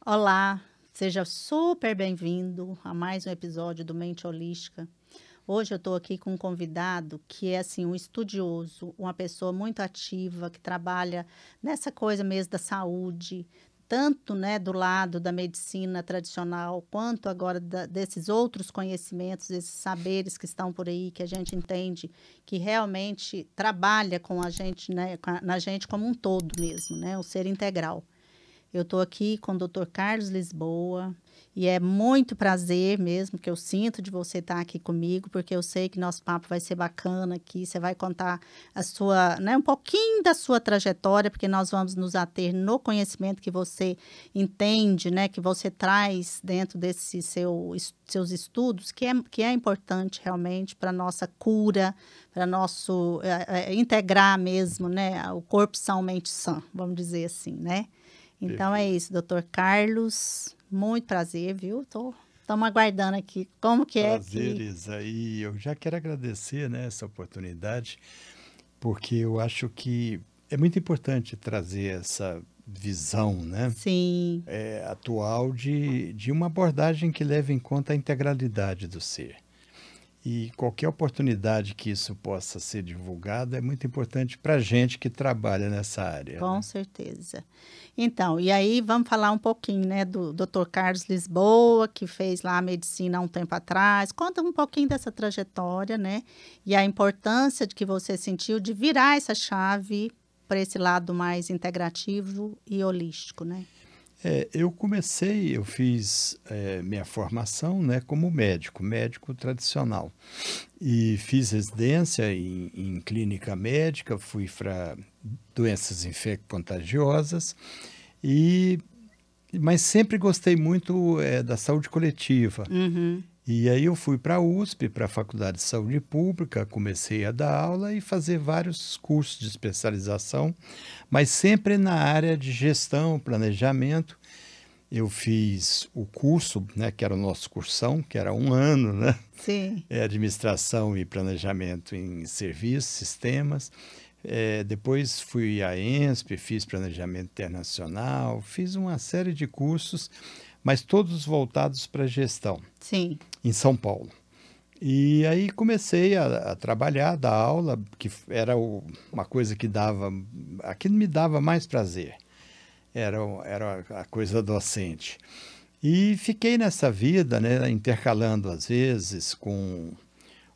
Olá, seja super bem-vindo a mais um episódio do Mente Holística. Hoje eu estou aqui com um convidado que é assim um estudioso, uma pessoa muito ativa que trabalha nessa coisa mesmo da saúde, tanto né, do lado da medicina tradicional, quanto agora desses outros conhecimentos, esses saberes que estão por aí, que a gente entende que realmente trabalha com a gente, né, na gente como um todo mesmo, né, o ser integral. Eu estou aqui com o Dr. Carlos Lisboa e é muito prazer mesmo que eu sinto de você estar aqui comigo, porque eu sei que nosso papo vai ser bacana aqui. Você vai contar a sua, né, um pouquinho da sua trajetória, porque nós vamos nos ater no conhecimento que você entende, né, que você traz dentro desses seus estudos, que é importante realmente para a nossa cura, para nosso integrar mesmo, né, o corpo são, mente sã, vamos dizer assim, né? Então é Perfeito. isso, doutor Carlos. Muito prazer, viu? Estamos aguardando aqui. Como que é que. Prazeres aí. Eu já quero agradecer, né, essa oportunidade, porque eu acho que é muito importante trazer essa visão, né, Sim, atual de uma abordagem que leve em conta a integralidade do ser. E qualquer oportunidade que isso possa ser divulgado é muito importante para a gente que trabalha nessa área, com né? certeza. Então, e aí vamos falar um pouquinho, né, do doutor Carlos Lisboa, que fez lá a medicina há um tempo atrás. Conta um pouquinho dessa trajetória, né? E a importância de que você sentiu de virar essa chave para esse lado mais integrativo e holístico, né? Eu fiz minha formação, né, como médico, médico tradicional. E fiz residência em clínica médica, fui para doenças infecto-contagiosas, e, mas sempre gostei muito da saúde coletiva. Uhum, E aí eu fui para a USP, para a Faculdade de Saúde Pública, comecei a dar aula e fazer vários cursos de especialização, mas sempre na área de gestão, planejamento. Eu fiz o curso, né, que era o nosso cursão, que era 1 ano, né? sim. Administração e planejamento em serviços, sistemas. Depois fui à ENSP, fiz planejamento internacional, fiz uma série de cursos, mas todos voltados para gestão, Sim. em São Paulo. E aí comecei a trabalhar, dar aula, que era uma coisa que aquilo me dava mais prazer, era a coisa docente. E fiquei nessa vida, né, intercalando às vezes com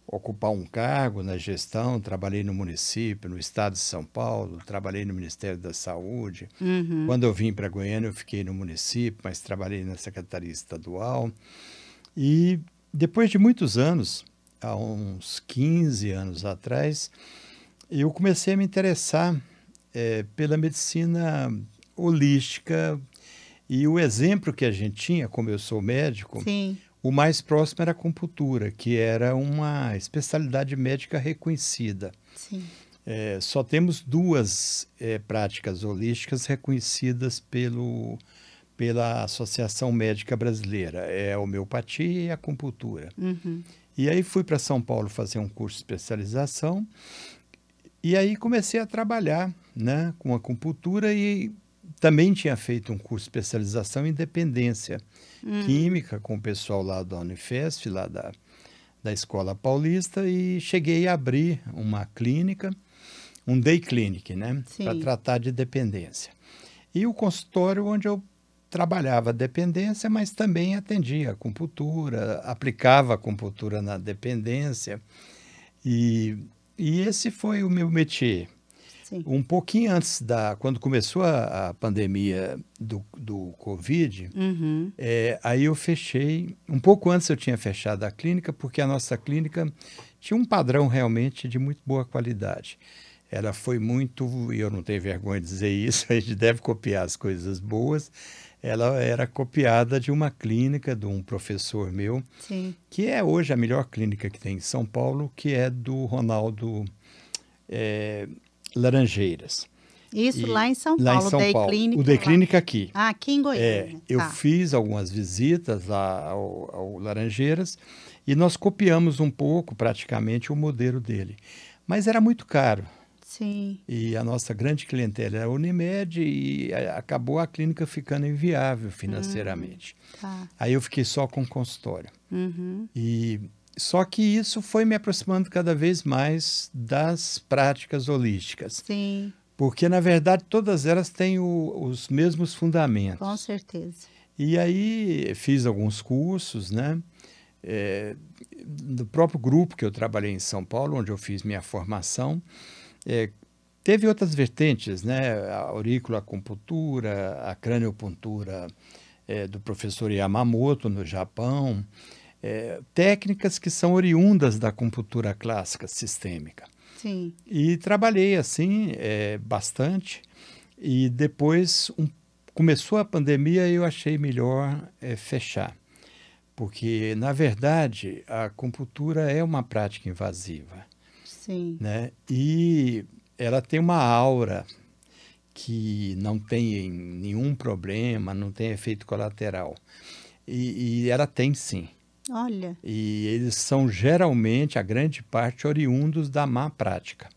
ocupar um cargo na gestão, trabalhei no município, no estado de São Paulo, trabalhei no Ministério da Saúde. Uhum. Quando eu vim para Goiânia, eu fiquei no município, mas trabalhei na Secretaria Estadual. E depois de muitos anos, há uns 15 anos atrás, eu comecei a me interessar pela medicina holística, e o exemplo que a gente tinha, como eu sou médico, Sim, o mais próximo era a acupuntura, que era uma especialidade médica reconhecida. sim. Só temos duas práticas holísticas reconhecidas pela Associação Médica Brasileira, é a homeopatia e a acupuntura. Uhum. E aí fui para São Paulo fazer um curso de especialização, e aí comecei a trabalhar, né, com acupuntura, e também tinha feito um curso de especialização em dependência Hum, química com o pessoal lá da Unifesp, lá da Escola Paulista, e cheguei a abrir uma clínica, um day clinic, né, para sim. tratar de dependência. E o consultório onde eu trabalhava dependência, mas também atendia acupuntura, aplicava acupuntura na dependência, e, e esse foi o meu métier. Sim. Um pouquinho antes quando começou a pandemia do Covid, Uhum. aí eu fechei, um pouco antes eu tinha fechado a clínica, porque a nossa clínica tinha um padrão realmente de muito boa qualidade. Ela foi muito, e eu não tenho vergonha de dizer isso, a gente deve copiar as coisas boas. Ela era copiada de uma clínica de um professor meu, Sim. que é hoje a melhor clínica que tem em São Paulo, que é do Ronaldo eh, Laranjeiras. Isso lá E em São lá em Paulo, São Day Paulo. O Clinic Day lá. Clínica aqui. Ah, aqui em Goiânia. Eu Tá. fiz algumas visitas lá ao Laranjeiras e nós copiamos um pouco, praticamente, o modelo dele. Mas era muito caro. Sim. E a nossa grande clientela era a Unimed e acabou a clínica ficando inviável financeiramente. Tá. Aí eu fiquei só com consultório. Uhum. E só que isso foi me aproximando cada vez mais das práticas holísticas, Sim, porque na verdade todas elas têm os mesmos com fundamentos. certeza. E aí fiz alguns cursos, né? Do próprio grupo que eu trabalhei em São Paulo, onde eu fiz minha formação, teve outras vertentes, né? A auriculoacupuntura, a craniopuntura do professor Yamamoto, no Japão, técnicas que são oriundas da acupuntura clássica sistêmica. Sim. E trabalhei assim bastante, e depois começou a pandemia e eu achei melhor fechar. Porque, na verdade, a acupuntura é uma prática invasiva, Sim. né? E ela tem uma aura que não tem nenhum problema, não tem efeito colateral. E ela tem sim. Olha. E eles são geralmente, a grande parte, oriundos da má prática.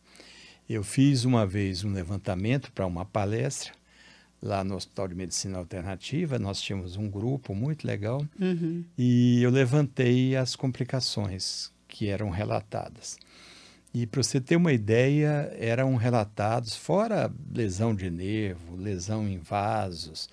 Eu fiz uma vez um levantamento para uma palestra lá no Hospital de Medicina Alternativa. Nós tínhamos um grupo muito legal. Uhum. E eu levantei as complicações que eram relatadas. E para você ter uma ideia, eram relatados, fora lesão de nervo, lesão em vasos,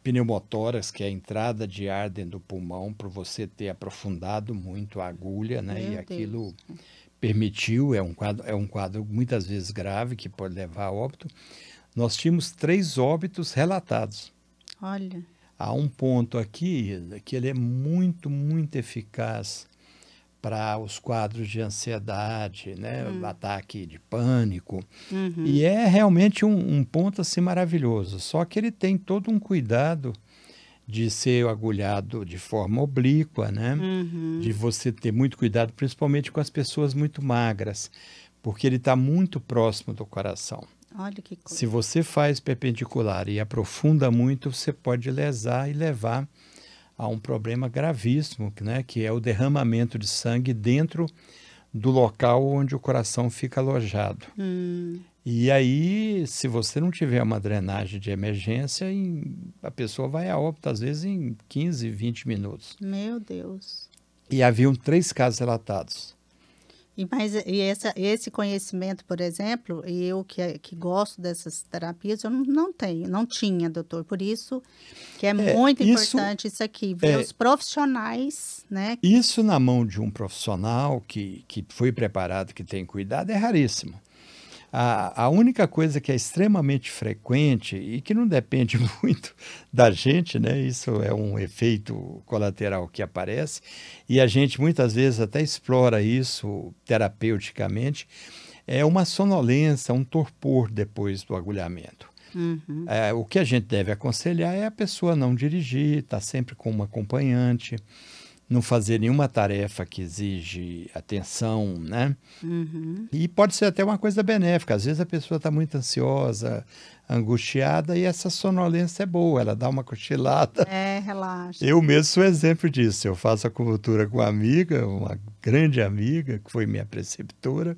pneumotórax, que é a entrada de ar dentro do pulmão, por você ter aprofundado muito a agulha, né? Meu E aquilo Deus. permitiu, é um quadro muitas vezes grave, que pode levar a óbito. Nós tínhamos 3 óbitos relatados. Olha. Há um ponto aqui que ele é muito, muito eficaz para os quadros de ansiedade, né? Ataque de pânico. Uhum. E é realmente um ponto assim maravilhoso. Só que ele tem todo um cuidado de ser agulhado de forma oblíqua, né? Uhum. De você ter muito cuidado, principalmente com as pessoas muito magras, porque ele está muito próximo do coração. Olha que coisa. Se você faz perpendicular e aprofunda muito, você pode lesar e levar a um problema gravíssimo, né? Que é o derramamento de sangue dentro do local onde o coração fica alojado. E aí, se você não tiver uma drenagem de emergência, a pessoa vai a óbito, às vezes, em 15, 20 minutos. Meu Deus. E haviam 3 casos relatados. Esse conhecimento, por exemplo, e eu que gosto dessas terapias, eu não tenho, não tinha, doutor. Por isso que é muito importante isso aqui, ver os profissionais, né? Isso na mão de um profissional que foi preparado, que tem cuidado, é raríssimo. A única coisa que é extremamente frequente e que não depende muito da gente, né? Isso é um efeito colateral que aparece, e a gente muitas vezes até explora isso terapeuticamente, é uma sonolência, um torpor depois do agulhamento. Uhum. O que a gente deve aconselhar é a pessoa não dirigir, estar sempre com uma acompanhante, não fazer nenhuma tarefa que exige atenção, né? Uhum. E pode ser até uma coisa benéfica. Às vezes a pessoa está muito ansiosa, angustiada, e essa sonolência é boa, ela dá uma cochilada. Relaxa. Eu mesmo sou exemplo disso. Eu faço acupuntura com uma amiga, uma grande amiga, que foi minha preceptora,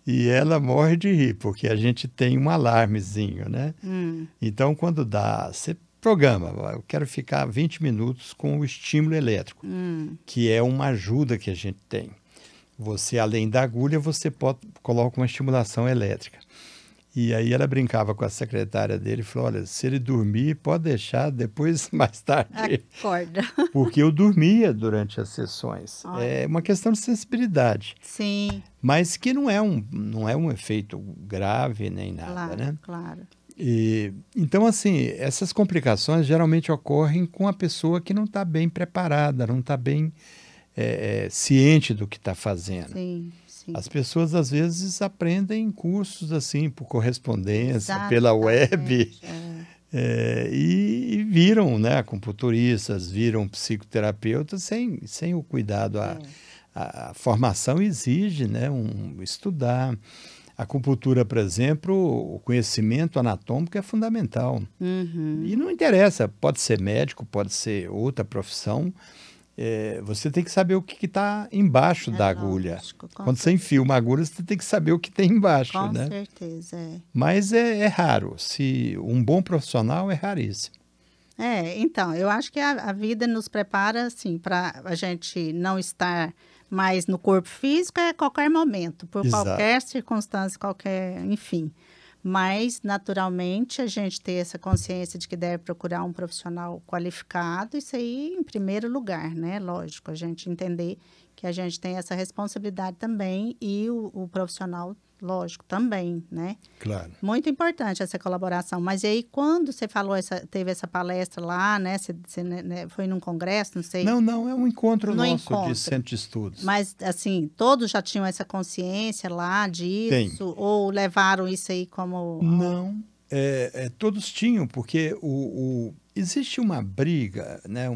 e ela morre de rir, porque a gente tem um alarmezinho, né? Então, quando dá, você programa, eu quero ficar 20 minutos com o estímulo elétrico, que é uma ajuda que a gente tem. Você, além da agulha, você coloca uma estimulação elétrica. E aí ela brincava com a secretária dele e falou, olha, se ele dormir, pode deixar, depois, mais tarde. Acorda. Porque eu dormia durante as sessões. Olha. É uma questão de sensibilidade. Sim. Mas que não é um efeito grave nem nada, Claro, né? claro. Então, assim, essas complicações geralmente ocorrem com a pessoa que não está bem preparada, não está bem ciente do que está fazendo. Sim, sim. As pessoas, às vezes, aprendem cursos assim, por correspondência, pela web, e viram, né, acupunturistas, viram psicoterapeutas sem o cuidado. A formação exige, né, estudar. A acupuntura, por exemplo, o conhecimento anatômico é fundamental. Uhum. E não interessa, pode ser médico, pode ser outra profissão, você tem que saber o que está embaixo da agulha. Lógico, Quando você enfia uma agulha, você tem que saber o que tem embaixo, com né? certeza, é. Mas é raro. Se um bom profissional é raríssimo. Então, eu acho que a vida nos prepara, assim, para a gente não estar mais no corpo físico a qualquer momento, por Exato. qualquer circunstância, enfim. Mas, naturalmente, a gente ter essa consciência de que deve procurar um profissional qualificado, isso aí em primeiro lugar, né? Lógico, a gente entender que a gente tem essa responsabilidade também e o profissional, lógico, também, né? Claro. Muito importante essa colaboração. Mas e aí, quando você falou, teve essa palestra lá, né? Você, né, foi num congresso, não sei. Não, é um encontro No nosso encontro. de centro de estudos. Mas, assim, todos já tinham essa consciência lá disso? Tem. Ou levaram isso aí como... Não, todos tinham, porque existe uma briga, né?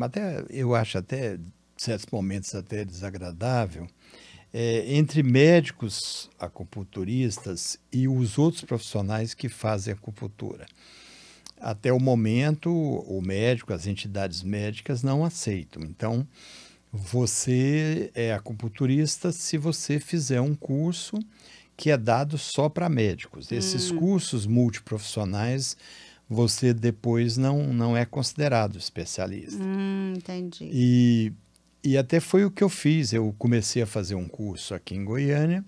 Até, eu acho até, em certos momentos, até desagradável, entre médicos acupunturistas e os outros profissionais que fazem acupuntura. Até o momento, o médico, as entidades médicas não aceitam. Então, você é acupunturista se você fizer um curso que é dado só para médicos. Esses cursos multiprofissionais, você depois não é considerado especialista. Entendi. E até foi o que eu fiz. Eu comecei a fazer um curso aqui em Goiânia.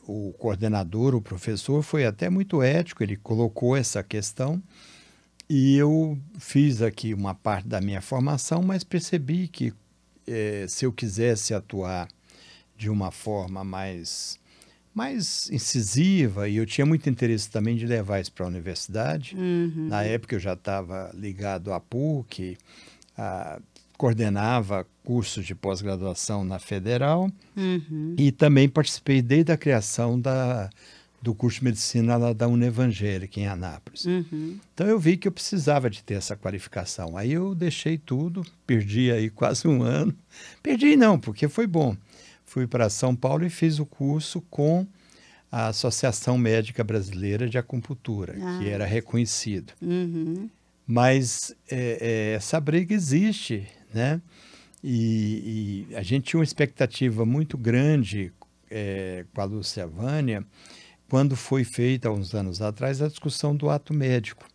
O coordenador, o professor, foi até muito ético, ele colocou essa questão e eu fiz aqui uma parte da minha formação, mas percebi que se eu quisesse atuar de uma forma mais incisiva, e eu tinha muito interesse também de levar isso para a universidade. Na época eu já estava ligado à PUC, coordenava cursos de pós-graduação na Federal e também participei desde a criação do curso de medicina lá da Unevangélica, em Anápolis. Então eu vi que eu precisava de ter essa qualificação. Aí eu deixei tudo, perdi aí quase um ano. Perdi não, porque foi bom. Fui para São Paulo e fiz o curso com a Associação Médica Brasileira de Acupuntura, que era reconhecido. Mas essa briga existe, né? E a gente tinha uma expectativa muito grande com a Lúcia Vânia, quando foi feita, há uns anos atrás, a discussão do ato médico.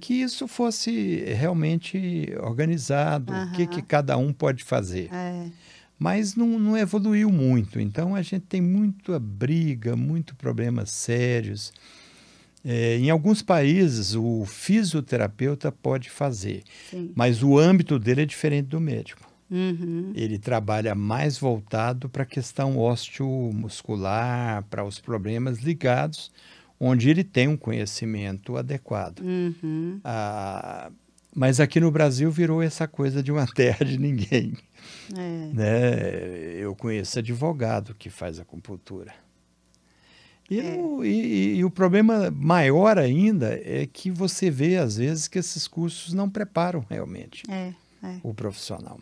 Que isso fosse realmente organizado, o que cada um pode fazer. Mas não evoluiu muito, então a gente tem muita briga, muito problemas sérios. Em alguns países, o fisioterapeuta pode fazer, mas o âmbito dele é diferente do médico. Ele trabalha mais voltado para a questão osteomuscular, para os problemas ligados, onde ele tem um conhecimento adequado. Mas aqui no Brasil virou essa coisa de uma terra de ninguém. Né? Eu conheço advogado que faz acupuntura. E o problema maior ainda é que você vê, às vezes, que esses cursos não preparam realmente o profissional.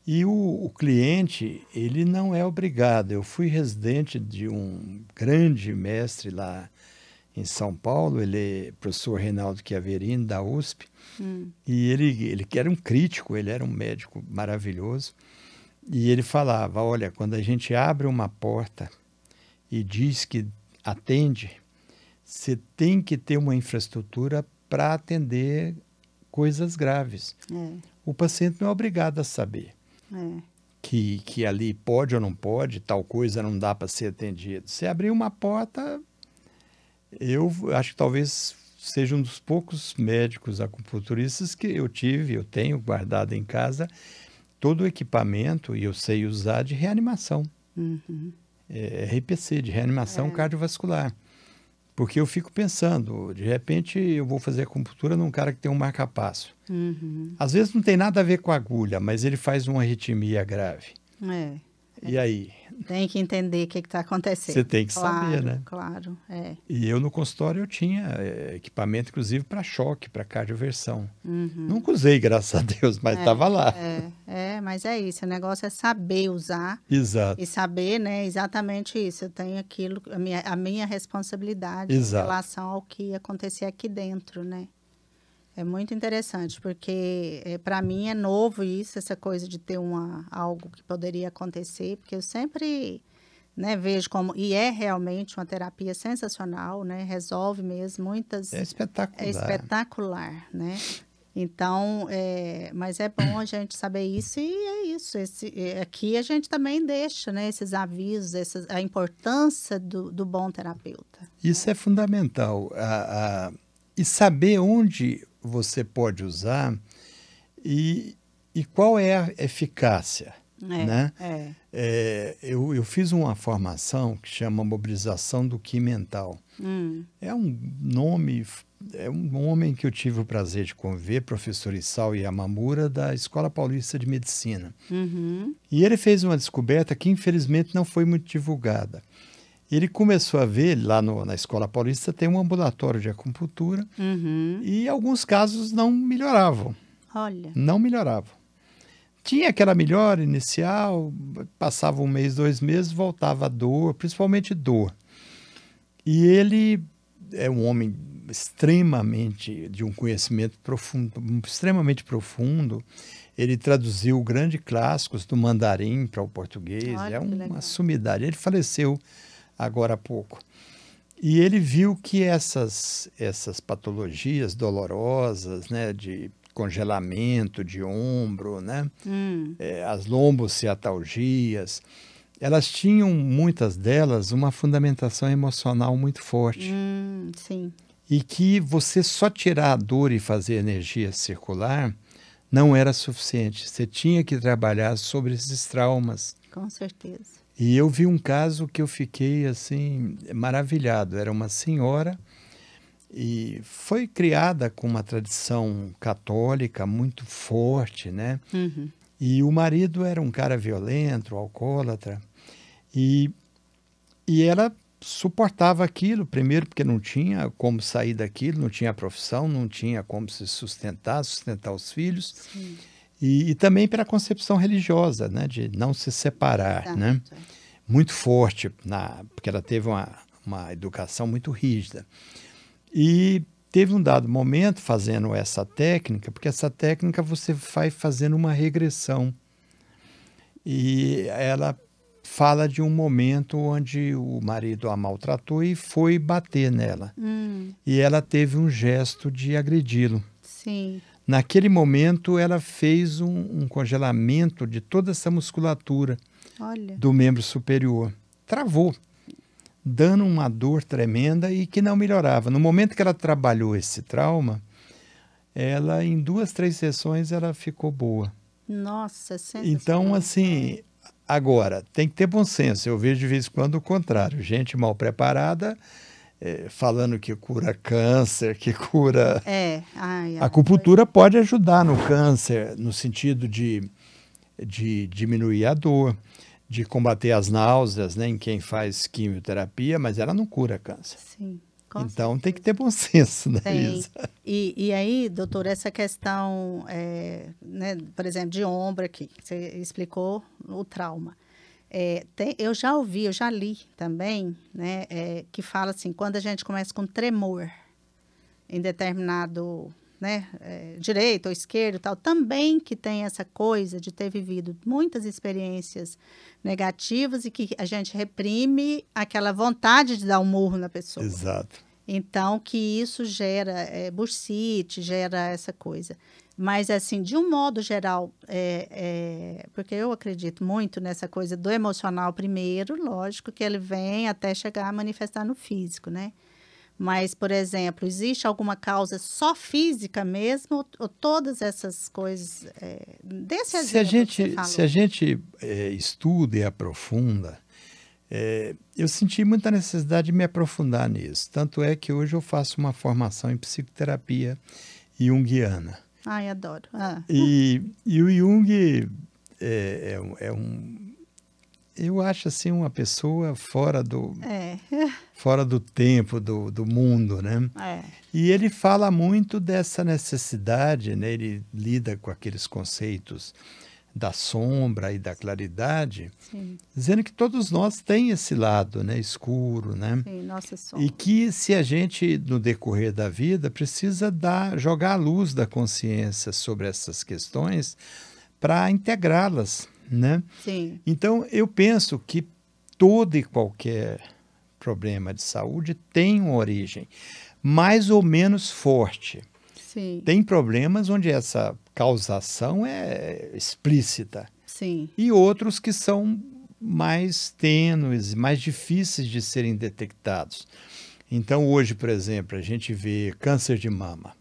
E o cliente, ele não é obrigado. Eu fui residente de um grande mestre lá em São Paulo, ele é professor Reinaldo Chiaverini, da USP, e ele que era um crítico, ele era um médico maravilhoso, e ele falava, olha, quando a gente abre uma porta e diz que atende, você tem que ter uma infraestrutura para atender coisas graves. O paciente não é obrigado a saber que ali pode ou não pode, tal coisa não dá para ser atendido. Se abrir uma porta, eu acho que talvez seja um dos poucos médicos acupunturistas que eu tenho guardado em casa todo o equipamento, e eu sei usar, de reanimação. RPC, de reanimação cardiovascular. Porque eu fico pensando, de repente eu vou fazer acupuntura num cara que tem um marca-passo. Às vezes não tem nada a ver com a agulha, mas ele faz uma arritmia grave. E aí? Tem que entender o que está acontecendo. Você tem que saber, né? Claro, E eu no consultório eu tinha equipamento, inclusive, para choque, para cardioversão. Nunca usei, graças a Deus, mas estava lá. Mas é isso, o negócio é saber usar. Exato. E saber, né, exatamente isso. Eu tenho aquilo, a minha responsabilidade em relação ao que acontecer aqui dentro, né? É muito interessante, porque para mim é novo isso, essa coisa de ter algo que poderia acontecer, porque eu sempre, né, vejo como, e é realmente uma terapia sensacional, né, resolve mesmo É é espetacular. espetacular, né? Então, mas é bom a gente saber isso, e é isso. Aqui a gente também deixa, né, esses avisos, a importância do bom terapeuta. Isso é fundamental. E saber onde você pode usar e, e qual é a eficácia, né? É. Eu fiz uma formação que chama Mobilização do Ki mental. É um nome, é um homem que eu tive o prazer de conviver, professor Isao Yamamura, da Escola Paulista de Medicina. Uhum. E ele fez uma descoberta que, infelizmente, não foi muito divulgada. Ele começou a ver, lá na Escola Paulista, tem um ambulatório de acupuntura, Uhum. e alguns casos não melhoravam. Olha. Não melhoravam. Tinha aquela melhora inicial, passava 1 mês, 2 meses, voltava a dor, principalmente dor. E ele é um homem extremamente, de um conhecimento profundo, extremamente profundo. Ele traduziu grandes clássicos do mandarim para o português, Olha é que legal. uma sumidade. Ele faleceu agora há pouco. E ele viu que essas patologias dolorosas, né, de congelamento de ombro, né, as lombociatalgias, elas tinham, muitas delas, uma fundamentação emocional muito forte. Sim. E que você só tirar a dor e fazer energia circular não era suficiente. Você tinha que trabalhar sobre esses traumas. Com certeza. E eu vi um caso que eu fiquei assim maravilhado. Era uma senhora e foi criada com uma tradição católica muito forte, né? Uhum. E o marido era um cara violento, alcoólatra. E ela suportava aquilo, primeiro porque não tinha como sair daquilo, não tinha profissão, não tinha como se sustentar os filhos. Sim. E também pela concepção religiosa, né, de não se separar, Exato. né, muito forte, porque ela teve uma educação muito rígida. E teve um dado momento fazendo essa técnica, porque essa técnica você vai fazendo uma regressão. E ela fala de um momento onde o marido a maltratou e foi bater nela. E ela teve um gesto de agredi-lo. Sim. Naquele momento, ela fez um congelamento de toda essa musculatura Olha. do membro superior. Travou, dando uma dor tremenda e que não melhorava. No momento que ela trabalhou esse trauma, ela, em 2, 3 sessões, ela ficou boa. Nossa, sensacional. Então, assim, agora, tem que ter bom senso. Eu vejo de vez em quando o contrário. Gente mal preparada, falando que cura câncer, que cura... A acupuntura pode ajudar no câncer, no sentido de diminuir a dor, de combater as náuseas, né, em quem faz quimioterapia, mas ela não cura câncer. Sim. Então tem que ter bom senso, né, Isa? E aí, doutor, essa questão, né, por exemplo, de ombro aqui, você explicou o trauma. Eu já li também, né, que fala assim, quando a gente começa com tremor em determinado, né, direito ou esquerdo e tal, também que tem essa coisa de ter vivido muitas experiências negativas e que a gente reprime aquela vontade de dar um murro na pessoa. Exato. Então, que isso gera bursite, gera essa coisa. Mas, assim, de um modo geral, porque eu acredito muito nessa coisa do emocional primeiro, lógico que ele vem até chegar a manifestar no físico, né? Mas, por exemplo, existe alguma causa só física mesmo ou todas essas coisas, desse exemplo que você falou? Se a gente estuda e aprofunda, eu senti muita necessidade de me aprofundar nisso. Tanto é que hoje eu faço uma formação em psicoterapia junguiana. Ai, adoro. E o Jung eu acho assim uma pessoa fora do tempo, do mundo, né? E ele fala muito dessa necessidade, né? Ele lida com aqueles conceitos da sombra e da claridade, Sim. dizendo que todos nós tem esse lado, né, escuro, né? Sim, nossa sombra. E que se a gente, no decorrer da vida, precisa jogar a luz da consciência sobre essas questões para integrá-las, né? Sim, Então, eu penso que todo e qualquer problema de saúde tem uma origem mais ou menos forte. sim, Tem problemas onde essa causação é explícita sim. e outros que são mais tênues, mais difíceis de serem detectados. Então, hoje, por exemplo, a gente vê câncer de mama.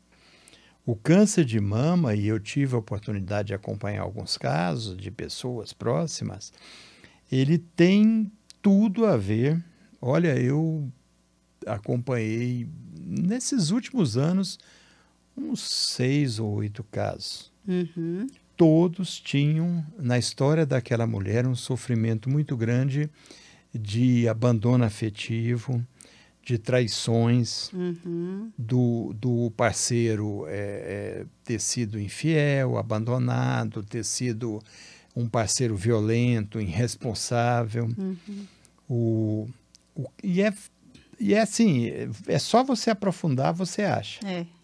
O câncer de mama, e eu tive a oportunidade de acompanhar alguns casos de pessoas próximas, ele tem tudo a ver. Olha, eu acompanhei nesses últimos anos uns 6 ou 8 casos. Uhum. Todos tinham, na história daquela mulher, um sofrimento muito grande de abandono afetivo, de traições, Uhum. do parceiro ter sido infiel, abandonado, ter sido um parceiro violento, irresponsável. Uhum. E é assim, é só você aprofundar, você acha.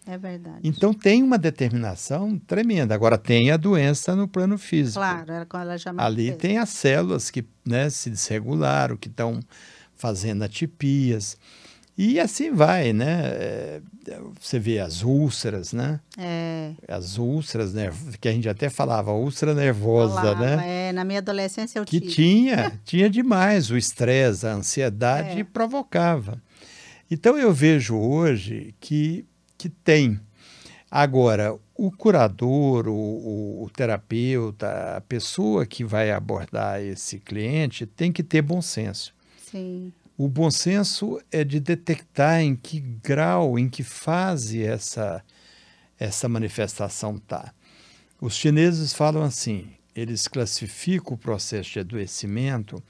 É verdade. Então tem uma determinação tremenda. Agora tem a doença no plano físico. Claro, ela já Ali manifesta. tem as células que, né, se desregularam, que estão fazendo atipias. E assim vai, né? Você vê as úlceras, né? As úlceras, né? Que a gente até falava, úlcera nervosa, Falava, né? na minha adolescência eu Que tive. tinha demais. O estresse, a ansiedade provocava. Então eu vejo hoje que tem. Agora, o curador, o terapeuta, a pessoa que vai abordar esse cliente tem que ter bom senso. Sim. O bom senso é de detectar em que grau, em que fase essa manifestação está. Os chineses falam assim, eles classificam o processo de adoecimento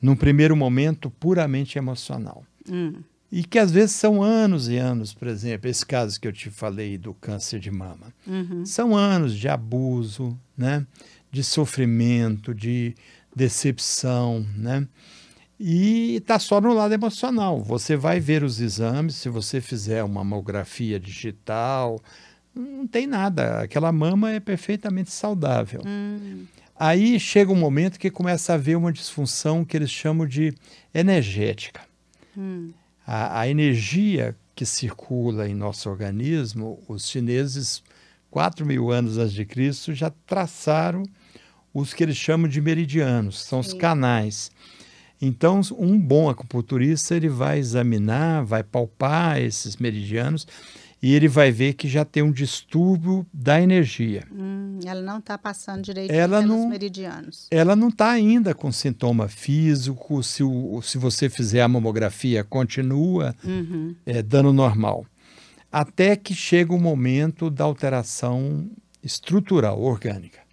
num primeiro momento puramente emocional. E que às vezes são anos e anos, por exemplo, esse caso que eu te falei do câncer de mama. São anos de abuso, né? De sofrimento, de decepção, né? E está só no lado emocional. Você vai ver os exames, se você fizer uma mamografia digital, não tem nada. Aquela mama é perfeitamente saudável. Aí chega um momento que começa a haver uma disfunção que eles chamam de energética. A energia que circula em nosso organismo, os chineses, 4.000 anos antes de Cristo, já traçaram os que eles chamam de meridianos, são os canais. Então, um bom acupunturista, ele vai examinar, vai palpar esses meridianos e ele vai ver que já tem um distúrbio da energia. Ela não está passando direitinho pelos meridianos. Ela não está ainda com sintoma físico, se você fizer a mamografia, continua dando normal. Até que chega o momento da alteração estrutural, orgânica.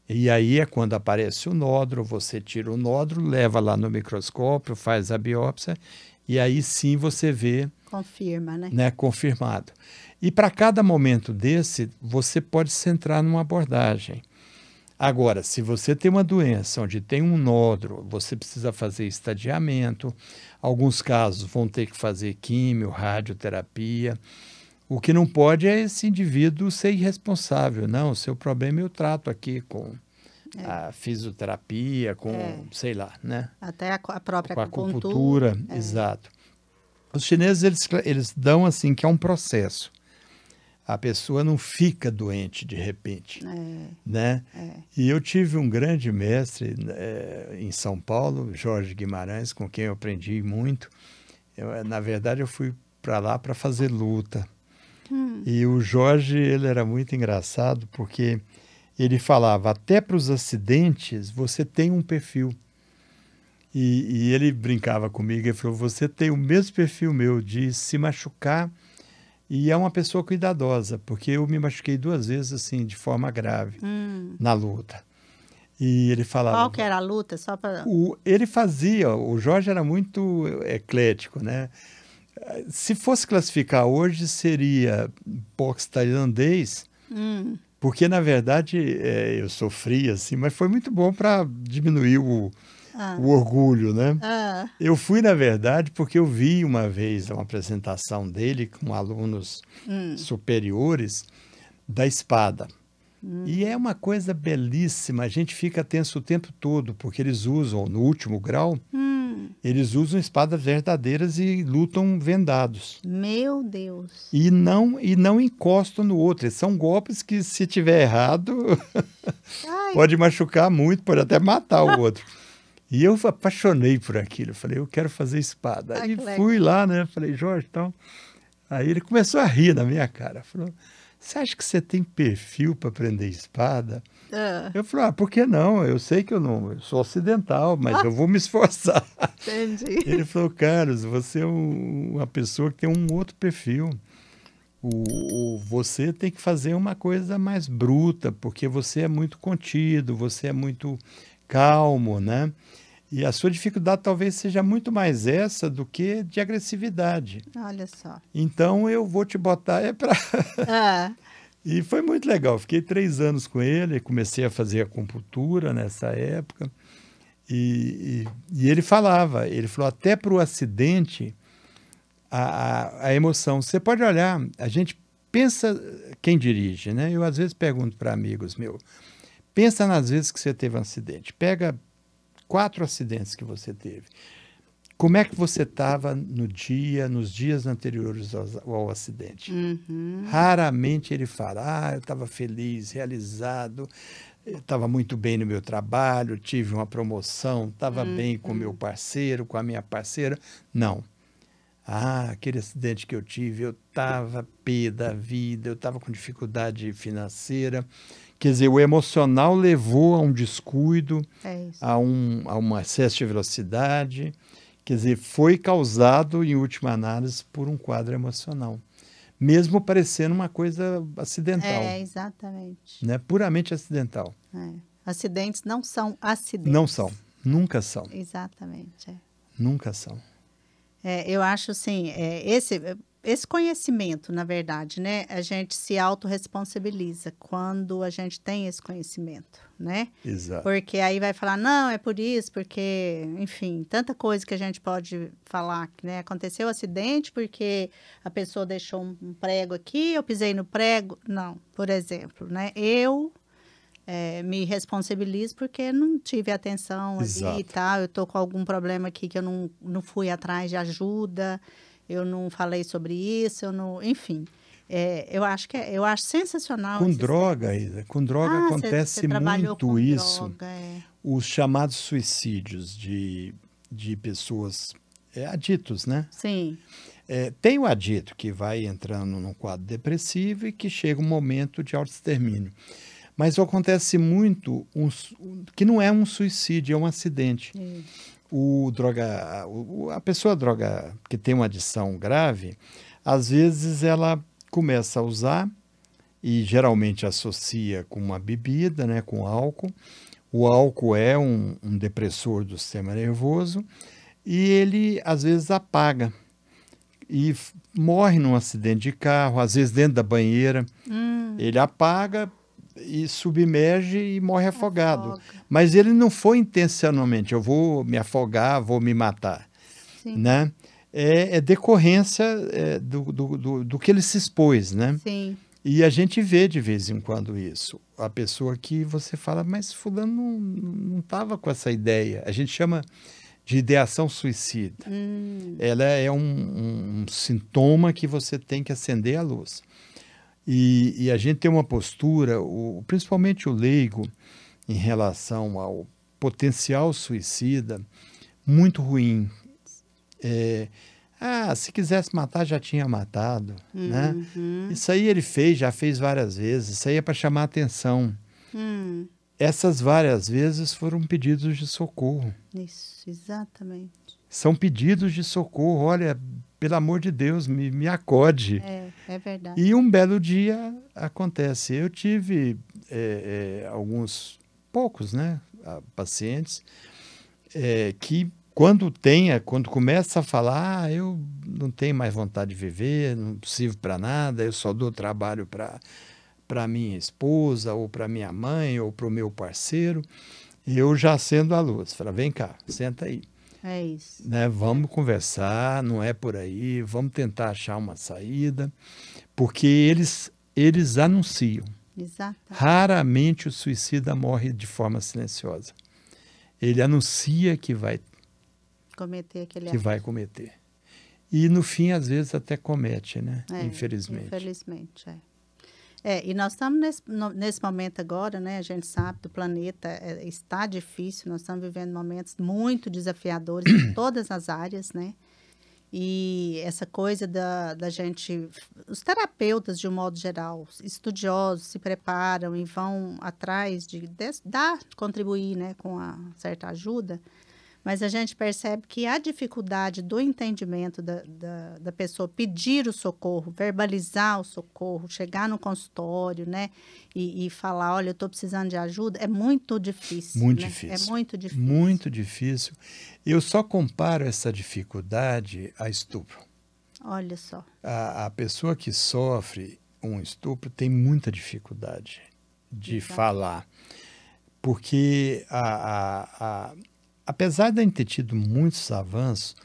E aí é quando aparece o nódulo, você tira o nódulo, leva lá no microscópio, faz a biópsia, e aí sim você vê... Confirma, né? Confirmado. E para cada momento desse, você pode centrar numa abordagem. Agora, se você tem uma doença onde tem um nódulo, você precisa fazer estadiamento, alguns casos vão ter que fazer químio, radioterapia. O que não pode é esse indivíduo ser irresponsável. Não, o seu problema eu trato aqui com a fisioterapia, com, sei lá, né? Até a própria com a acupuntura. Exato. Os chineses, eles dão assim, que é um processo. A pessoa não fica doente de repente, né? E eu tive um grande mestre em São Paulo, Jorge Guimarães, com quem eu aprendi muito. Na verdade, eu fui para lá para fazer luta. E o Jorge, ele era muito engraçado porque ele falava, até para os acidentes você tem um perfil. E ele brincava comigo e falou, você tem o mesmo perfil meu de se machucar e é uma pessoa cuidadosa, porque eu me machuquei 2 vezes assim, de forma grave, na luta. E ele falava... Qual que era a luta? Só para... Ele fazia, o Jorge era muito eclético, né? Se fosse classificar hoje, seria boxe tailandês, Porque, na verdade, eu sofri, assim, mas foi muito bom para diminuir Ah, o orgulho, né? ah, Eu fui, na verdade, porque eu vi uma vez uma apresentação dele com alunos hum, superiores da espada. E é hum, uma coisa belíssima, a gente fica tenso o tempo todo, porque eles usam, no último grau, hum. eles usam espadas verdadeiras e lutam vendados. Meu Deus. E não encostam no outro. São golpes que, se tiver errado, Ai, pode machucar muito, pode até matar o outro. E eu apaixonei por aquilo. Eu falei, eu quero fazer espada. ai, Aí que fui legal. lá, né? Falei, Jorge, então. Aí ele começou a rir na minha cara. Falou, você acha que você tem perfil para aprender espada? Ah, Eu falei, por que não? Eu sei que eu sou ocidental, mas ah, eu vou me esforçar. entendi. Ele falou, Carlos, você é uma pessoa que tem um outro perfil. Você tem que fazer uma coisa mais bruta, porque você é muito contido, você é muito calmo, né? E a sua dificuldade talvez seja muito mais essa do que de agressividade. Olha só. Então eu vou te botar para. Ah, E foi muito legal. Fiquei 3 anos com ele, comecei a fazer acupuntura nessa época. E ele falou, até para o acidente, a emoção. Você pode olhar, a gente pensa quem dirige, né? Eu às vezes pergunto para amigos meus, pensa nas vezes que você teve um acidente. Pega 4 acidentes que você teve. Como é que você estava nos dias anteriores ao acidente? uhum, Raramente ele fala, eu estava feliz, realizado, estava muito bem no meu trabalho, tive uma promoção, estava bem com o meu uhum. parceiro, com a minha parceira. Não. Aquele acidente que eu tive, eu estava pé da vida, eu estava com dificuldade financeira. Quer dizer, o emocional levou a um descuido, É isso. a um excesso de velocidade. Quer dizer, foi causado, em última análise, por um quadro emocional. Mesmo parecendo uma coisa acidental, É, exatamente. né? Puramente acidental. É. Acidentes não são Não acidentes. são, nunca são, Exatamente. É. nunca são. Eu acho assim, esse conhecimento, na verdade, né? A gente se autorresponsabiliza quando a gente tem esse conhecimento, né? Exato. Porque aí vai falar, não, é por isso, porque, enfim, tanta coisa que a gente pode falar, né? Aconteceu o acidente porque a pessoa deixou um prego aqui, eu pisei no prego. Não, por exemplo, né? Eu me responsabilizo porque não tive atenção ali e Exato. tal. Eu tô com algum problema aqui que eu não fui atrás de ajuda, eu não falei sobre isso, eu não, enfim. Eu acho sensacional Com esses droga, temas. Isa, com droga Você acontece trabalhou muito com isso. droga, Os chamados suicídios de pessoas aditos, né? Sim, Tem o adito que vai entrando num quadro depressivo e que chega um momento de autoextermínio. Mas acontece muito que não é um suicídio, é um acidente. isso. A pessoa droga que tem uma adição grave, às vezes ela começa a usar e geralmente associa com uma bebida, né, com álcool. O álcool é um depressor do sistema nervoso e ele às vezes apaga e morre num acidente de carro, às vezes dentro da banheira. Ele apaga e submerge e morre afogado. Afoga. Mas ele não foi intencionalmente, eu vou me afogar, vou me matar, Sim, né? É decorrência do que ele se expôs, né? sim. E a gente vê de vez em quando isso. A pessoa que você fala, mas fulano não estava com essa ideia. A gente chama de ideação suicida. Ela é um sintoma que você tem que acender a luz. E a gente tem uma postura, principalmente o leigo, em relação ao potencial suicida, muito ruim. Se quisesse matar, já tinha matado, né? Uhum. Isso aí ele já fez várias vezes, isso aí é para chamar atenção. Hum, Essas várias vezes foram pedidos de socorro. isso, exatamente. São pedidos de socorro, olha, pelo amor de Deus, me acode. É verdade. E um belo dia acontece. Eu tive poucos, né, pacientes que quando começa a falar, eu não tenho mais vontade de viver, não sirvo para nada, eu só dou trabalho para para minha esposa, ou para minha mãe, ou para o meu parceiro, eu já acendo a luz. Falo, vem cá, senta aí. É isso. Né? Vamos conversar, não é por aí, vamos tentar achar uma saída, porque eles anunciam. Exato. Raramente o suicida morre de forma silenciosa. Ele anuncia que vai cometer. E no fim, às vezes, até comete, né? Infelizmente. Infelizmente, e nós estamos nesse momento agora, né? A gente sabe que o planeta está difícil, nós estamos vivendo momentos muito desafiadores em todas as áreas, né? E essa coisa da gente... Os terapeutas, de um modo geral, estudiosos, se preparam e vão atrás de contribuir, né, com a certa ajuda, mas a gente percebe que a dificuldade do entendimento da pessoa pedir o socorro, verbalizar o socorro, chegar no consultório, né, e falar, olha, eu estou precisando de ajuda, é muito difícil. Muito né? difícil. É muito difícil. Muito difícil. Eu só comparo essa dificuldade a estupro. Olha só. A pessoa que sofre um estupro tem muita dificuldade de falar, porque apesar de a gente ter tido muitos avanços,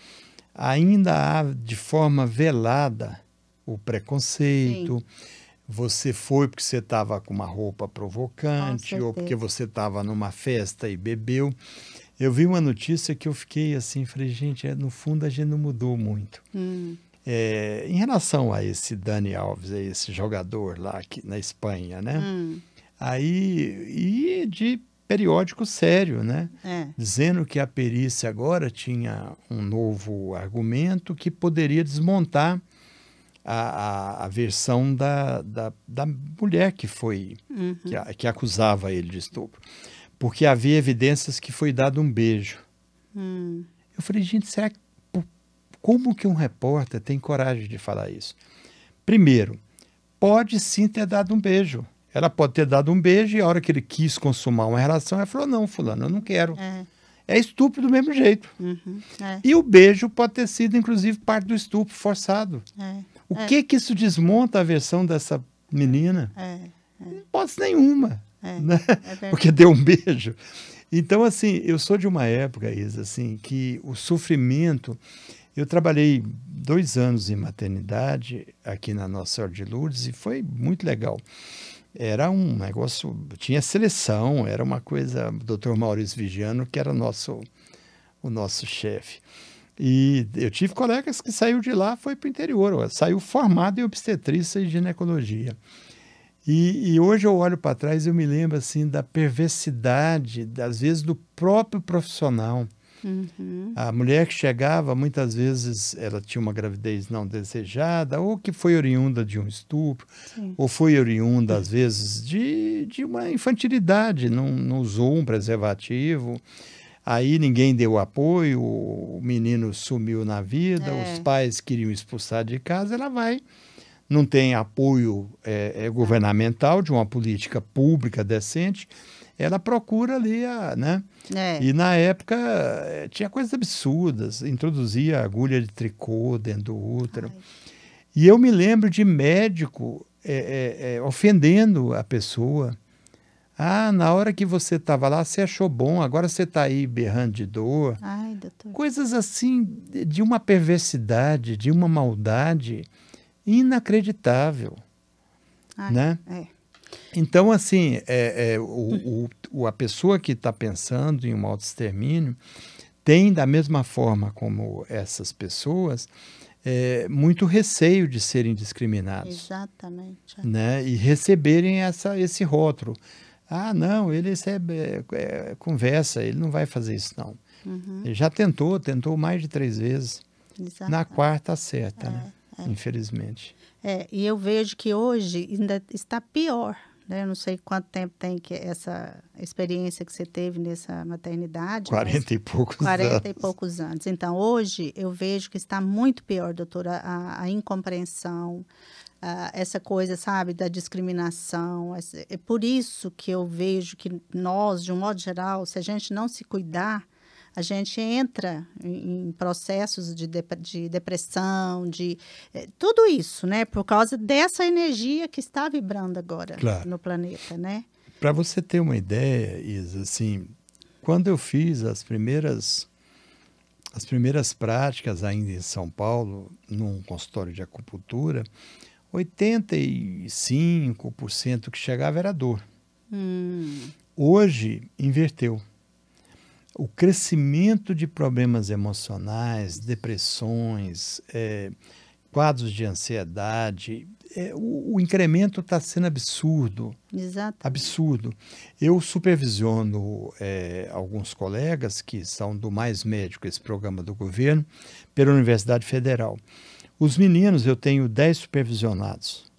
ainda há de forma velada o preconceito. Sim. Você foi porque você estava com uma roupa provocante ou porque você estava numa festa e bebeu. Eu vi uma notícia que eu fiquei assim, falei, gente, no fundo a gente não mudou muito. Em relação a esse Dani Alves, esse jogador lá aqui na Espanha, né? Aí, e de periódico sério, né? Dizendo que a perícia agora tinha um novo argumento que poderia desmontar a versão da mulher que foi, que acusava ele de estupro. Porque havia evidências que foi dado um beijo. Eu falei, gente, como que um repórter tem coragem de falar isso? Primeiro, pode sim ter dado um beijo. Ela pode ter dado um beijo e a hora que ele quis consumar uma relação, ela falou, não, fulano, eu não quero. É estupro do mesmo jeito. E o beijo pode ter sido, inclusive, parte do estupro forçado. O que isso desmonta a versão dessa menina? Não pode ser nenhuma. Né? Porque deu um beijo. Então, assim, eu sou de uma época, Isa, assim, que o sofrimento... Eu trabalhei 2 anos em maternidade aqui na Nossa Senhora de Lourdes e foi muito legal. Era um negócio, tinha seleção, era uma coisa, o Dr. Maurício Vigiano, que era o nosso chefe. E eu tive colegas que saiu de lá, foi para o interior, saiu formado em obstetrícia e ginecologia. E hoje eu olho para trás e eu me lembro assim da perversidade, às vezes, do próprio profissional. A mulher que chegava, muitas vezes, ela tinha uma gravidez não desejada, ou que foi oriunda de um estupro, ou foi oriunda, às vezes, de uma infantilidade, não usou um preservativo, aí ninguém deu apoio, o menino sumiu na vida, os pais queriam expulsar de casa, ela vai, não tem apoio governamental de uma política pública decente, ela procura ali, né? E na época tinha coisas absurdas, introduzia agulha de tricô dentro do útero. E eu me lembro de médico ofendendo a pessoa. Ah, na hora que você estava lá, você achou bom, agora você está aí berrando de dor. Ai, doutor. Coisas assim, de uma perversidade, de uma maldade inacreditável. Né? Então, assim, a pessoa que está pensando em um autoextermínio tem, da mesma forma como essas pessoas, muito receio de serem discriminados. Exatamente. Né? E receberem esse rótulo. Ah, não, ele recebe conversa, ele não vai fazer isso, não. Ele já tentou mais de 3 vezes. Exatamente. Na 4ª acerta, né? Infelizmente. E eu vejo que hoje ainda está pior, né? Eu não sei quanto tempo tem que essa experiência que você teve nessa maternidade. 40 e poucos anos. 40 e poucos anos. Então, hoje, eu vejo que está muito pior, doutora, a incompreensão, essa coisa, sabe, da discriminação. É por isso que eu vejo que nós, de um modo geral, se a gente não se cuidar, a gente entra em processos de depressão, tudo isso, né? Por causa dessa energia que está vibrando agora no planeta, né? Para você ter uma ideia, Isa, assim, quando eu fiz as primeiras práticas ainda em São Paulo, num consultório de acupuntura, 85% que chegava era dor. Hoje, inverteu. O crescimento de problemas emocionais, depressões, quadros de ansiedade, o incremento está sendo absurdo. Exato. Absurdo. Eu supervisiono alguns colegas que são do Mais Médico, esse programa do governo, pela Universidade Federal. Os meninos, eu tenho 10 supervisionados.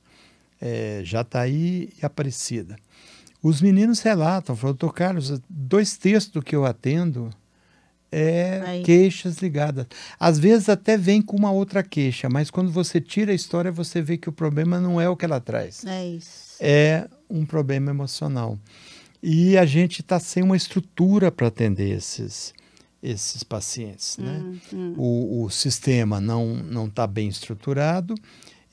Jataí e Aparecida. Os meninos relatam, falam, doutor Carlos, 2/3 do que eu atendo queixas ligadas. Às vezes até vem com uma outra queixa, mas quando você tira a história, você vê que o problema não é o que ela traz. É isso. É um problema emocional. E a gente está sem uma estrutura para atender esses pacientes, né? O sistema não está bem estruturado.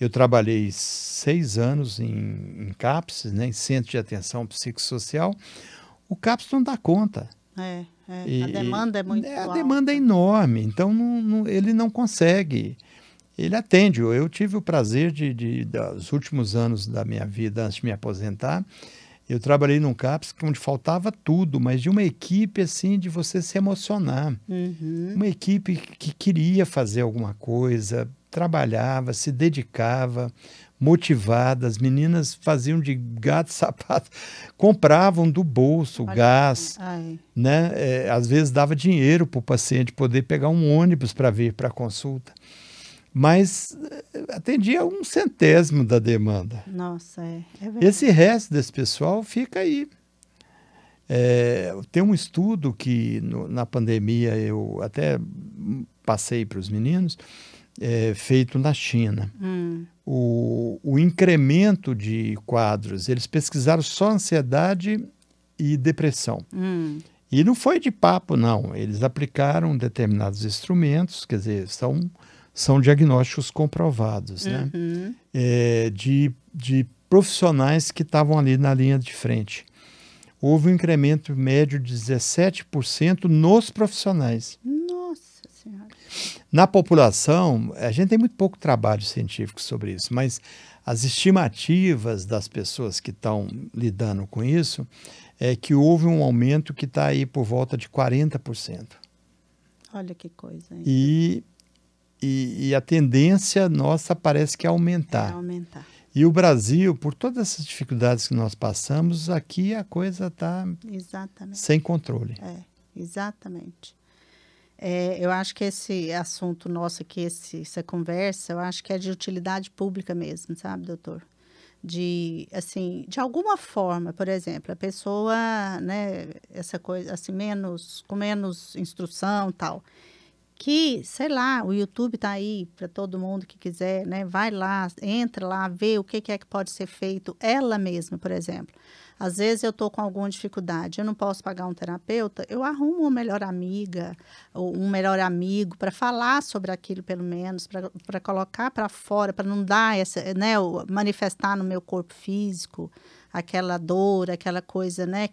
Eu trabalhei 6 anos em CAPS, né, em Centro de Atenção Psicossocial. O CAPS não dá conta. A demanda é muito alta. A demanda é enorme, então ele não consegue. Ele atende. Eu tive o prazer dos últimos anos da minha vida, antes de me aposentar, eu trabalhei num CAPS onde faltava tudo, mas de uma equipe assim de você se emocionar. Uma equipe que queria fazer alguma coisa, trabalhava, se dedicava, motivada. As meninas faziam de gato e sapato, compravam do bolso gás, né? Às vezes dava dinheiro para o paciente poder pegar um ônibus para vir para a consulta. Mas atendia 1/100º da demanda. Nossa, é verdade. Esse resto desse pessoal fica aí. Tem um estudo que na pandemia eu até passei para os meninos, feito na China. O incremento de quadros, eles pesquisaram só ansiedade e depressão. E não foi de papo, não. Eles aplicaram determinados instrumentos, quer dizer, são diagnósticos comprovados, né? De profissionais que estavam ali na linha de frente. Houve um incremento médio de 17% nos profissionais. Nossa Senhora! Na população, a gente tem muito pouco trabalho científico sobre isso, mas as estimativas das pessoas que estão lidando com isso é que houve um aumento que está aí por volta de 40%. Olha que coisa, hein? E a tendência nossa parece que é aumentar. E o Brasil, por todas essas dificuldades que nós passamos, aqui a coisa está sem controle. Exatamente. Eu acho que esse assunto nosso aqui, essa conversa, eu acho que é de utilidade pública mesmo, sabe, doutor? De alguma forma, por exemplo, a pessoa, né, essa coisa, assim, com menos instrução e tal, que, sei lá, o YouTube está aí para todo mundo que quiser, né? Vai lá, entra lá, vê o que é que pode ser feito. Ela mesma, por exemplo. Às vezes eu estou com alguma dificuldade, eu não posso pagar um terapeuta, eu arrumo uma melhor amiga ou um melhor amigo para falar sobre aquilo, pelo menos, para colocar para fora, para não dar manifestar no meu corpo físico aquela dor, aquela coisa, né,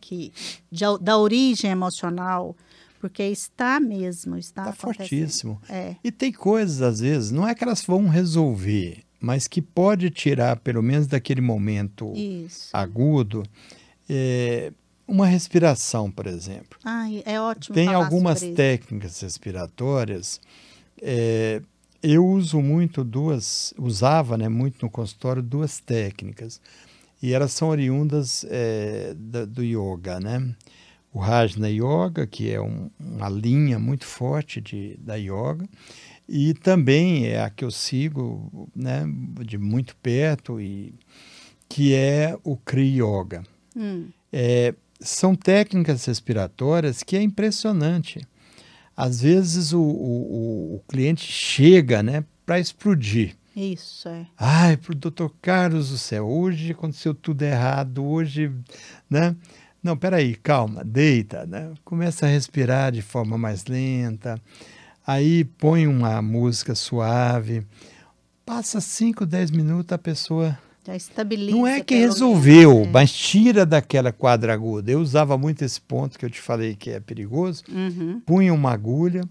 da origem emocional. Porque está acontecendo. Fortíssimo. E tem coisas, às vezes, não é que elas vão resolver, mas que pode tirar, pelo menos daquele momento agudo, uma respiração, por exemplo. É ótimo tem falar algumas sobre técnicas respiratórias. Eu usava, né, muito no consultório, 2 técnicas. E elas são oriundas do yoga, né? O Rajna Yoga, que é uma linha muito forte da yoga, e também é a que eu sigo, né, de muito perto, que é o Kriya Yoga. São técnicas respiratórias que é impressionante. Às vezes o cliente chega, né, para explodir. Isso, Pro doutor Carlos do céu, hoje aconteceu tudo errado, hoje, né? Não, peraí, calma, deita, né? Começa a respirar de forma mais lenta, aí põe uma música suave, passa 5, 10 minutos, a pessoa... Já estabiliza, Não é que pelo resolveu, menos, mas tira daquela quadra aguda. Eu usava muito esse ponto que eu te falei que é perigoso, Uhum, punha uma agulha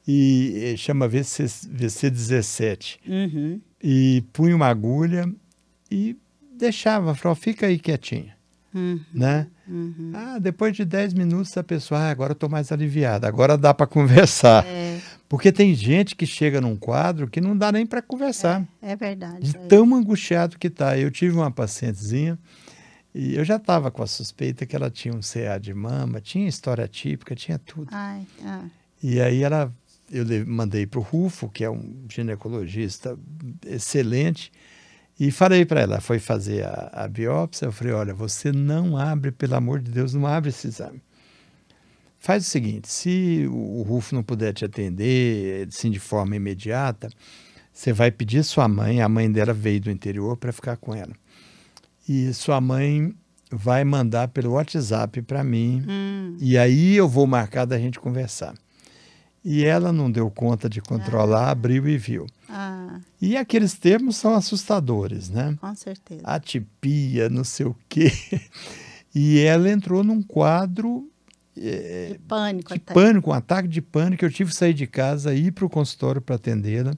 e chama VC17, uhum, e punha uma agulha e deixava, falava, fica aí quietinha, uhum, né? uhum. Ah, depois de 10 minutos a pessoa, agora eu estou mais aliviada, agora dá para conversar. É, Porque tem gente que chega num quadro que não dá nem para conversar, é verdade. de É. tão angustiado que está. Eu tive uma pacientezinha e eu já estava com a suspeita que ela tinha um CA de mama, tinha história típica, tinha tudo. Ai, E aí eu mandei para o Rufo, que é um ginecologista excelente, e falei para ela, foi fazer a biópsia, eu falei, olha, você não abre, pelo amor de Deus, não abre esse exame. Faz o seguinte, se o Rufo não puder te atender, assim, de forma imediata, você vai pedir sua mãe, a mãe dela veio do interior para ficar com ela. E sua mãe vai mandar pelo WhatsApp para mim, e aí eu vou marcar da gente conversar. E ela não deu conta de controlar, abriu e viu. E aqueles termos são assustadores, né? com certeza. Atipia, não sei o quê. E ela entrou num quadro De pânico de até. pânico, um ataque de pânico. Eu tive que sair de casa, ir para o consultório para atendê-la.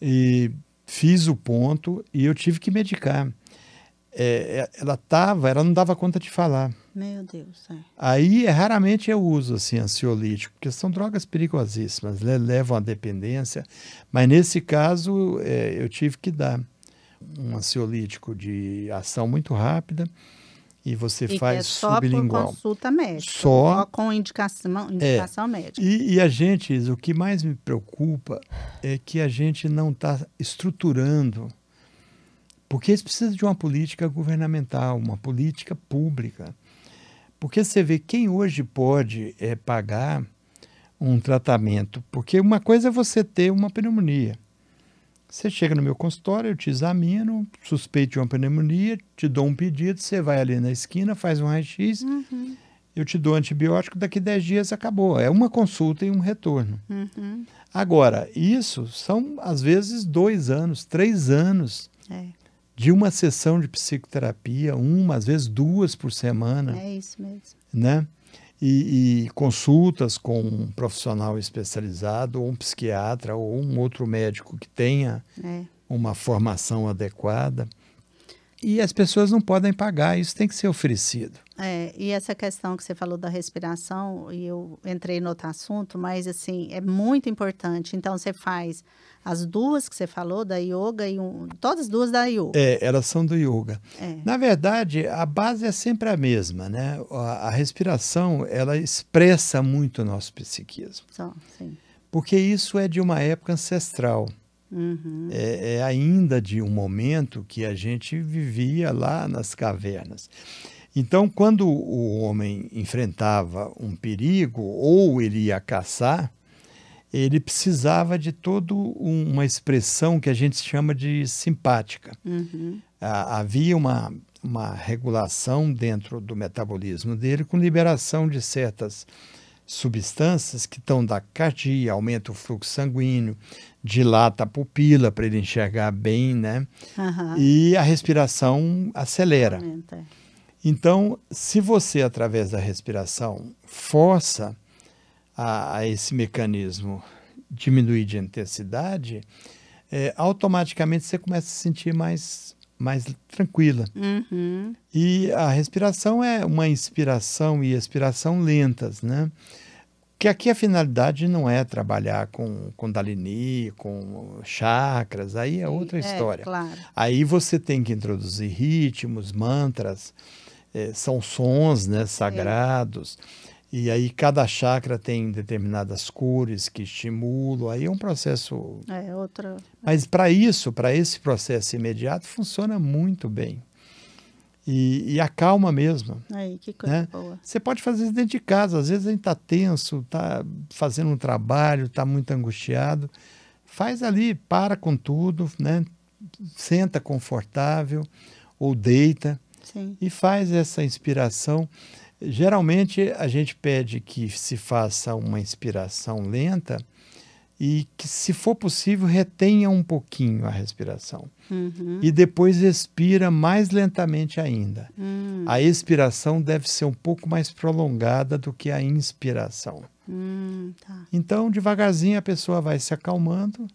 E fiz o ponto e eu tive que medicar. Ela não dava conta de falar. Meu Deus, Aí, raramente eu uso assim, ansiolítico, porque são drogas perigosíssimas, né? Levam à dependência. Mas nesse caso, eu tive que dar um ansiolítico de ação muito rápida e você E faz que é só por sublingual. consulta médica. Só com indicação médica. E a gente, o que mais me preocupa é que a gente não está estruturando, porque isso precisa de uma política governamental, uma política pública. Porque você vê quem hoje pode pagar um tratamento. Porque uma coisa é você ter uma pneumonia. Você chega no meu consultório, eu te examino, suspeito de uma pneumonia, te dou um pedido, você vai ali na esquina, faz um raio-x, eu te dou antibiótico, daqui 10 dias acabou. É uma consulta e um retorno. Agora, isso são, às vezes, 2 anos, 3 anos de uma sessão de psicoterapia, às vezes 2 por semana. É isso mesmo. Né? E consultas com um profissional especializado, ou um psiquiatra, ou um outro médico que tenha uma formação adequada. E as pessoas não podem pagar, isso tem que ser oferecido. E essa questão que você falou da respiração, e eu entrei no outro assunto, mas assim, é muito importante. Então, você faz as duas que você falou, da yoga, e todas as duas da yoga. Elas são do yoga. Na verdade, a base é sempre a mesma, né? A respiração, ela expressa muito o nosso psiquismo. Sim. Porque isso é de uma época ancestral. É ainda de um momento que a gente vivia lá nas cavernas. Então, quando o homem enfrentava um perigo ou ele ia caçar, ele precisava de toda uma expressão que a gente chama de simpática. Havia uma regulação dentro do metabolismo dele com liberação de certas substâncias que estão da cardia, aumenta o fluxo sanguíneo, dilata a pupila para ele enxergar bem, né? E a respiração acelera. Então, se você, através da respiração, força a esse mecanismo diminuir de intensidade, automaticamente você começa a se sentir mais tranquila. E a respiração é uma inspiração e expiração lentas, né? Que aqui a finalidade não é trabalhar com Kundalini, com chakras, aí é outra história. Claro. Aí você tem que introduzir ritmos, mantras, são sons, né, sagrados. E aí cada chakra tem determinadas cores que estimulam, aí é um processo... Mas para esse processo imediato, funciona muito bem. E acalma mesmo. Que coisa boa. Você pode fazer isso dentro de casa, às vezes a gente está tenso, está fazendo um trabalho, está muito angustiado. Faz ali, para com tudo, né? Senta confortável ou deita. Sim. E faz essa inspiração. Geralmente a gente pede que se faça uma inspiração lenta e que, se for possível, retenha um pouquinho a respiração. E depois expira mais lentamente ainda. A expiração deve ser um pouco mais prolongada do que a inspiração. Tá. Então, devagarzinho, a pessoa vai se acalmando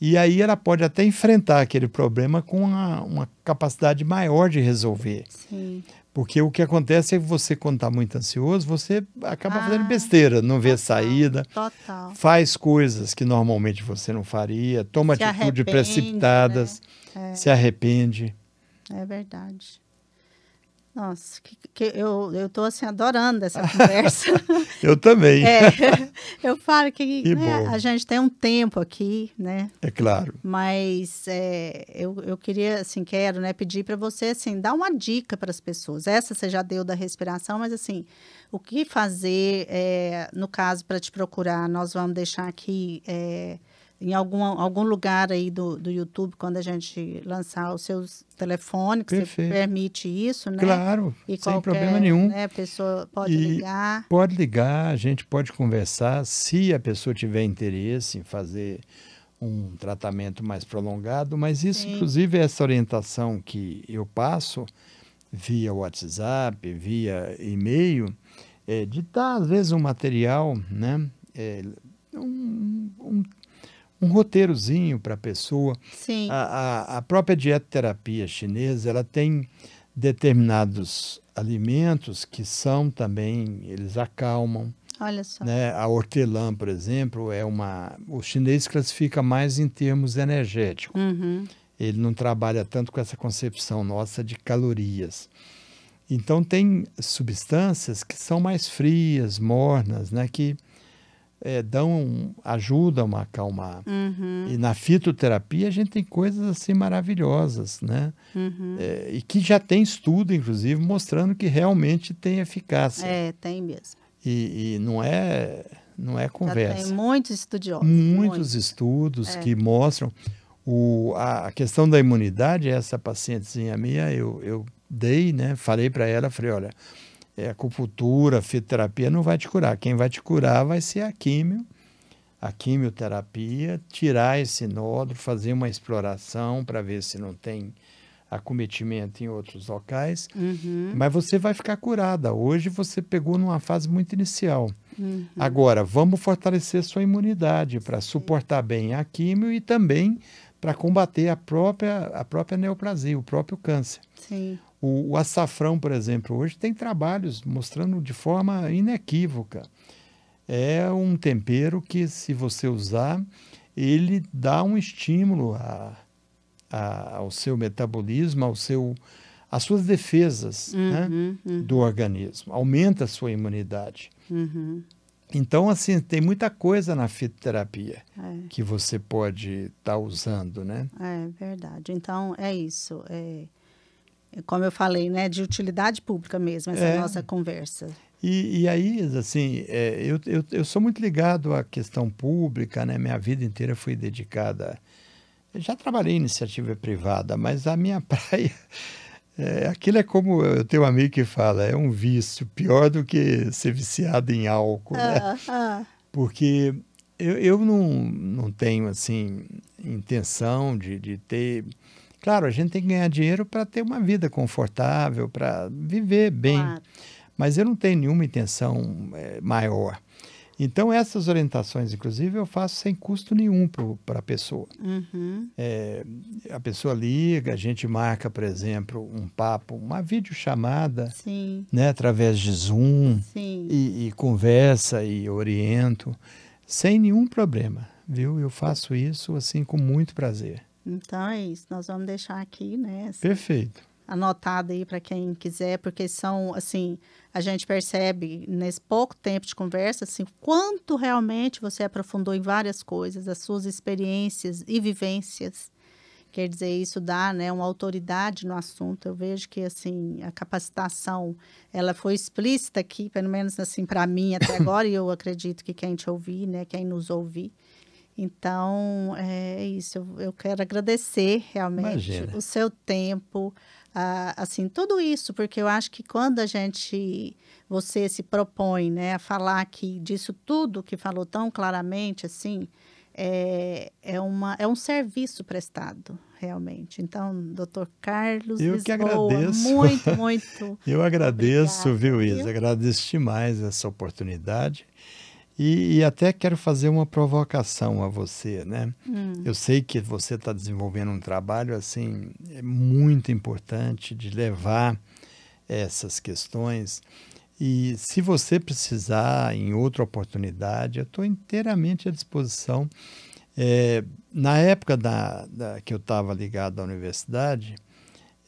e aí ela pode até enfrentar aquele problema com uma capacidade maior de resolver. Sim. Porque o que acontece é que você, quando está muito ansioso, você acaba fazendo Ah, besteira, não vê total, saída, total. faz coisas que normalmente você não faria, toma Se atitudes arrepende, né? precipitadas, se arrepende. É verdade. Nossa, eu tô assim adorando essa conversa. Eu também, É, eu falo que, que né, bom, a gente tem um tempo aqui, né? é claro. Mas eu queria, assim, quero, né, pedir para você, assim, dar uma dica para as pessoas. Essa você já deu da respiração, mas, assim, o que fazer, no caso, para te procurar? Nós vamos deixar aqui em algum lugar aí do YouTube, quando a gente lançar os seus telefones, que você Perfeito, permite isso, né? claro, E sem problema qualquer, nenhum. né, pessoa pode E ligar. pode ligar, a gente pode conversar, se a pessoa tiver interesse em fazer um tratamento mais prolongado, mas isso, Sim. inclusive, essa orientação que eu passo via WhatsApp, via e-mail, de dar, às vezes, um material, né? Um, um, um roteirozinho para a pessoa. Sim. A própria dietoterapia chinesa, ela tem determinados alimentos que são também, eles acalmam, Olha só. né? A hortelã, por exemplo, o chinês classifica mais em termos energéticos. Ele não trabalha tanto com essa concepção nossa de calorias. Então, tem substâncias que são mais frias, mornas, né? Que ajudam a acalmar. E na fitoterapia a gente tem coisas assim maravilhosas, né? E que já tem estudo, inclusive, mostrando que realmente tem eficácia. Tem mesmo. E não é Já conversa. tem muitos estudiosos. Muitos estudos que mostram a questão da imunidade. Essa pacientezinha minha, eu dei, né? Falei para ela, falei, olha, acupuntura, a fitoterapia não vai te curar. Quem vai te curar vai ser a quimioterapia, tirar esse nódulo, fazer uma exploração para ver se não tem acometimento em outros locais. Mas você vai ficar curada. Hoje você pegou numa fase muito inicial. Agora, vamos fortalecer sua imunidade para suportar bem a quimio e também para combater a própria neoplasia, o próprio câncer. Sim. O açafrão, por exemplo, hoje tem trabalhos mostrando de forma inequívoca. É um tempero que, se você usar, ele dá um estímulo ao seu metabolismo, às suas defesas, né, do organismo. Aumenta a sua imunidade. Então, assim, tem muita coisa na fitoterapia que você pode estar usando, né? É verdade. Então, é isso. Como eu falei, né, de utilidade pública mesmo, essa nossa conversa. E aí, assim, eu sou muito ligado à questão pública, né? Minha vida inteira fui dedicada. Eu já trabalhei em iniciativa privada, mas a minha praia, aquilo é como eu tenho um amigo que fala, é um vício, pior do que ser viciado em álcool, né? Porque eu não tenho, assim, intenção de ter... Claro, a gente tem que ganhar dinheiro para ter uma vida confortável, para viver bem. Claro. Mas eu não tenho nenhuma intenção maior. Então, essas orientações, inclusive, eu faço sem custo nenhum para a pessoa. A pessoa liga, a gente marca, por exemplo, um papo, uma videochamada, Sim. né, através de Zoom, Sim. e conversa e oriento, sem nenhum problema, viu? Eu faço isso assim com muito prazer. Então é isso. Nós vamos deixar aqui, né? Assim, Perfeito. anotado aí para quem quiser, porque são, assim, a gente percebe nesse pouco tempo de conversa, assim, quanto realmente você aprofundou em várias coisas, as suas experiências e vivências. Quer dizer, isso dá, né, uma autoridade no assunto. Eu vejo que, assim, a capacitação, ela foi explícita aqui, pelo menos, assim, para mim até agora, e eu acredito que quem te ouvir, né, quem nos ouvir. Então, é isso. Eu quero agradecer realmente Imagina. o seu tempo, assim, tudo isso, porque eu acho que quando você se propõe, né, a falar aqui disso tudo que falou tão claramente, assim, é um serviço prestado, realmente. Então, doutor Carlos Eu que Lisboa, agradeço. muito, muito Eu agradeço, obrigada, viu, Isa? viu? Agradeço demais essa oportunidade. E até quero fazer uma provocação a você, né? Hum, Eu sei que você está desenvolvendo um trabalho assim muito importante de levar essas questões. E se você precisar em outra oportunidade, eu estou inteiramente à disposição. Na época que eu estava ligado à universidade,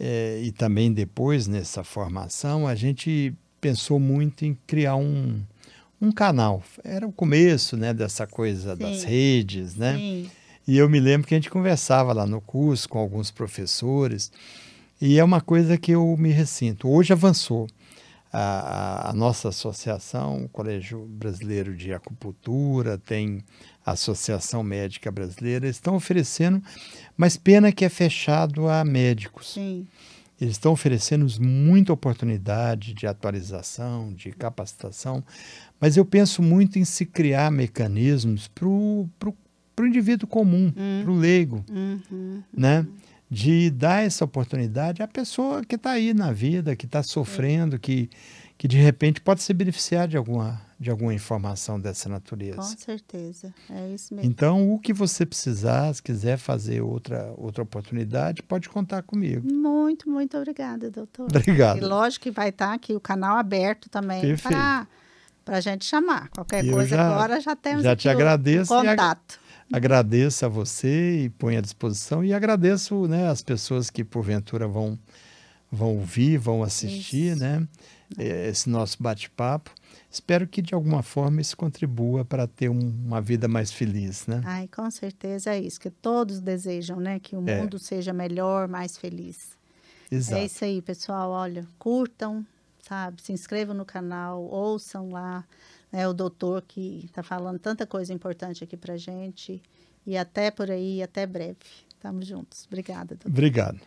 e também depois nessa formação, a gente pensou muito em criar um canal. Era o começo, né, dessa coisa das sim, redes, né? sim, E eu me lembro que a gente conversava lá no curso com alguns professores, e é uma coisa que eu me ressinto. Hoje avançou. A nossa associação, o Colégio Brasileiro de Acupuntura, tem a Associação Médica Brasileira, estão oferecendo, mas pena que é fechado a médicos. sim. Eles estão oferecendo muita oportunidade de atualização, de capacitação, mas eu penso muito em se criar mecanismos para o indivíduo comum, Hum, para o leigo, uhum, né? De dar essa oportunidade à pessoa que está aí na vida, que está sim. sofrendo, que de repente pode se beneficiar de alguma informação dessa Com natureza. certeza, é isso mesmo. Então, o que você precisar, se quiser fazer outra oportunidade, pode contar comigo. Muito, muito obrigada, doutor. E Obrigado. lógico que vai estar aqui o canal aberto também Perfeito. para a gente chamar. Qualquer Eu coisa já, agora já temos já te aqui o agradeço e contato. agradeço a você e ponho à disposição e agradeço, né, as pessoas que porventura vão ouvir, vão assistir, Isso. né, esse nosso bate-papo. Espero que de alguma forma isso contribua para ter uma vida mais feliz, né? Ai, com certeza é isso que todos desejam, né? Que o É, mundo seja melhor, mais feliz. É exato. isso aí, pessoal. Olha, curtam, sabe? Se inscrevam no canal, ouçam lá, né, o doutor que está falando tanta coisa importante aqui pra gente. E até por aí, até breve. Tamo juntos. Obrigada, doutor. Obrigado.